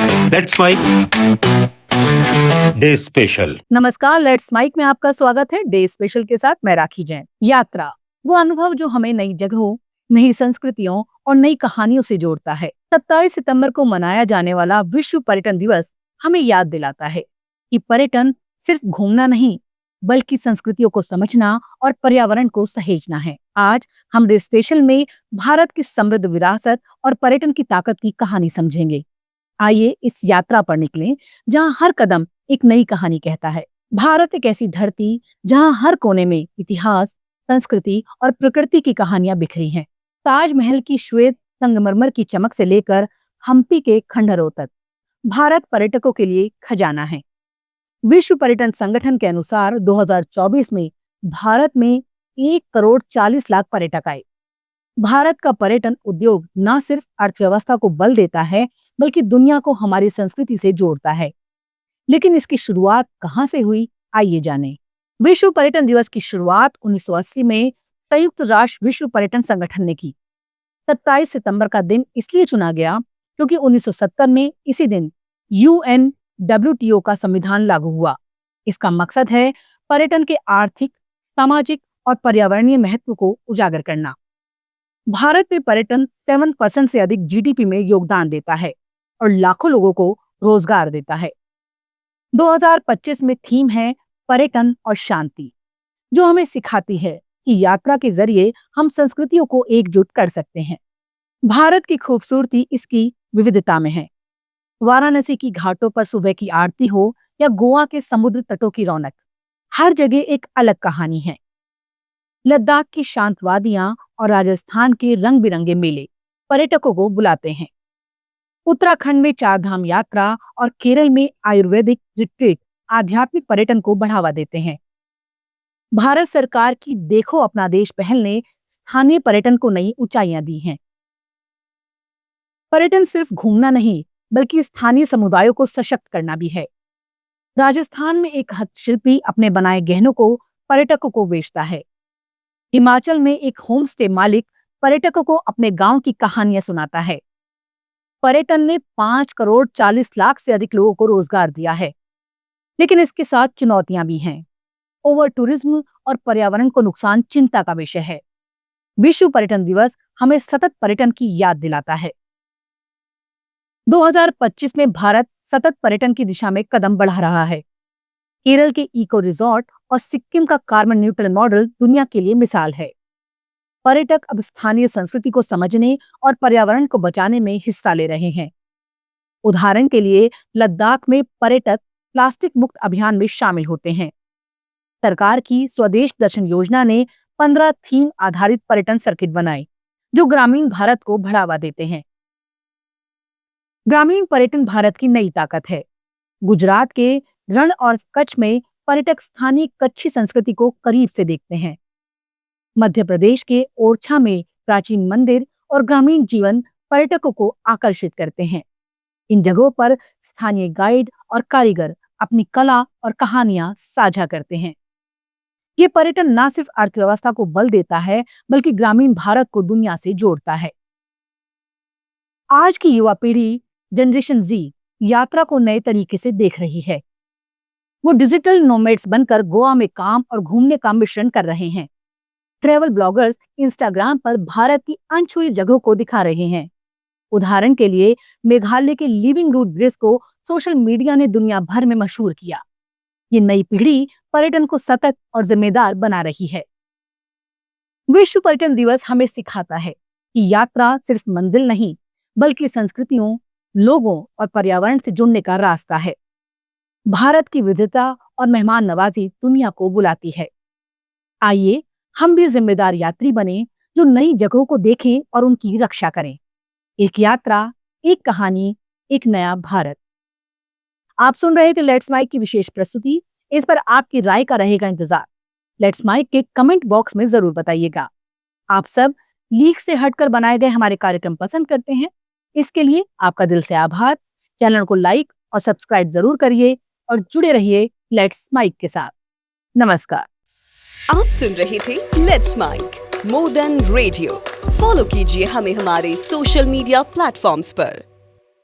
Let's mic day special. नमस्कार, let's mic में आपका स्वागत है। डे स्पेशल के साथ मैं राखी जैन। यात्रा वो अनुभव जो हमें नई जगहों, नई संस्कृतियों और नई कहानियों से जोड़ता है। 27 सितंबर को मनाया जाने वाला विश्व पर्यटन दिवस हमें याद दिलाता है कि पर्यटन सिर्फ घूमना नहीं, बल्कि संस्कृतियों को समझना और पर्यावरण को सहेजना है। आज हम डे स्पेशल में भारत की समृद्ध विरासत और पर्यटन की ताकत की कहानी समझेंगे। आइए इस यात्रा पर निकलें जहां हर कदम एक नई कहानी कहता है। भारत एक ऐसी धरती जहां हर कोने में इतिहास, संस्कृति और प्रकृति की कहानियां बिखरी हैं। ताजमहल की श्वेत संगमरमर की चमक से लेकर हम्पी के खंडहरों तक, भारत पर्यटकों के लिए खजाना है। विश्व पर्यटन संगठन के अनुसार 2024 में भारत में 1,40,00,000 पर्यटक आए। भारत का पर्यटन उद्योग न सिर्फ अर्थव्यवस्था को बल देता है, बल्कि दुनिया को हमारी संस्कृति से जोड़ता है। लेकिन इसकी शुरुआत कहां से हुई, आइए जानें। विश्व पर्यटन दिवस की शुरुआत 1980 में संयुक्त राष्ट्र विश्व पर्यटन संगठन ने की। 27 सितंबर का दिन इसलिए चुना गया क्योंकि 1970 में इसी दिन UNWTO का संविधान लागू हुआ। इसका मकसद है पर्यटन के आर्थिक, सामाजिक और पर्यावरणीय महत्व को उजागर करना। भारत में पर्यटन 7% से अधिक GDP में योगदान देता है और लाखों लोगों को रोजगार देता है। 2025 में थीम है पर्यटन और शांति, जो हमें सिखाती है कि यात्रा के जरिए हम संस्कृतियों को एकजुट कर सकते हैं। भारत की खूबसूरती इसकी विविधता में है। वाराणसी की घाटों पर सुबह की आरती हो या गोवा के समुद्र तटों की रौनक, हर जगह एक अलग कहानी है। लद्दाख की शांत वादियां और राजस्थान के रंग बिरंगे मेले पर्यटकों को बुलाते हैं। उत्तराखंड में चारधाम यात्रा और केरल में आयुर्वेदिक रिट्रीट आध्यात्मिक पर्यटन को बढ़ावा देते हैं। भारत सरकार की देखो अपना देश पहल ने स्थानीय पर्यटन को नई ऊंचाइयां दी हैं। पर्यटन सिर्फ घूमना नहीं, बल्कि स्थानीय समुदायों को सशक्त करना भी है। राजस्थान में एक हस्तशिल्पी अपने बनाए गहनों को पर्यटकों को बेचता है। हिमाचल में एक होम स्टे मालिक पर्यटकों को अपने गांव की कहानियां सुनाता है। पर्यटन ने 5,40,00,000 से अधिक लोगों को रोजगार दिया है। लेकिन इसके साथ चुनौतियां भी हैं। ओवर टूरिज्म और पर्यावरण को नुकसान चिंता का विषय है। विश्व पर्यटन दिवस हमें सतत पर्यटन की याद दिलाता है। 2025 में भारत सतत पर्यटन की दिशा में कदम बढ़ा रहा है। केरल के इको रिजॉर्ट और सिक्किम का कार्बन न्यूट्रल मॉडल दुनिया के लिए मिसाल है। पर्यटक अब स्थानीय संस्कृति को समझने और पर्यावरण को बचाने में हिस्सा ले रहे हैं। उदाहरण के लिए लद्दाख में पर्यटक प्लास्टिक मुक्त अभियान में शामिल होते हैं। सरकार की स्वदेश दर्शन योजना ने 15 थीम आधारित पर्यटन सर्किट बनाए, जो ग्रामीण भारत को बढ़ावा देते हैं। ग्रामीण पर्यटन भारत की नई ताकत है। गुजरात के रण और कच्छ में पर्यटक स्थानीय कच्छी संस्कृति को करीब से देखते हैं। मध्य प्रदेश के ओरछा में प्राचीन मंदिर और ग्रामीण जीवन पर्यटकों को आकर्षित करते हैं। इन जगहों पर स्थानीय गाइड और कारीगर अपनी कला और कहानियां साझा करते हैं। ये पर्यटन न सिर्फ अर्थव्यवस्था को बल देता है, बल्कि ग्रामीण भारत को दुनिया से जोड़ता है। आज की युवा पीढ़ी जनरेशन Z यात्रा को नए तरीके से देख रही है। वो डिजिटल नोमैड्स बनकर गोवा में काम और घूमने का मिश्रण कर रहे हैं। ट्रैवल ब्लॉगर्स इंस्टाग्राम पर भारत की अनछुई जगहों को दिखा रहे हैं। उदाहरण के लिए मेघालय के लिविंग रूट ब्रिज को सोशल मीडिया ने दुनिया भर में मशहूर किया। ये नई पीढ़ी पर्यटन को सतत और जिम्मेदार बना रही है। विश्व पर्यटन दिवस हमें सिखाता है कि यात्रा सिर्फ मंजिल नहीं, बल्कि संस्कृतियों, लोगों और पर्यावरण से जुड़ने का रास्ता है। भारत की विविधता और मेहमान नवाजी दुनिया को बुलाती है। आइए हम भी जिम्मेदार यात्री बने, जो नई जगहों को देखें और उनकी रक्षा करें। एक यात्रा, एक कहानी, एक नया भारत। आप सुन रहे थे लेट्स माइक की विशेष प्रस्तुति। इस पर आपकी राय का रहेगा इंतजार। लेट्स माइक के कमेंट बॉक्स में जरूर बताइएगा। आप सब लीक से हटकर बनाए गए हमारे कार्यक्रम पसंद करते हैं, इसके लिए आपका दिल से आभार। चैनल को लाइक और सब्सक्राइब जरूर करिए और जुड़े रहिए लेट्स माइक के साथ। नमस्कार। आप सुन रहे थे let's mic more than radio. Follow कीजिए हमें हमारे सोशल मीडिया प्लेटफॉर्म्स पर।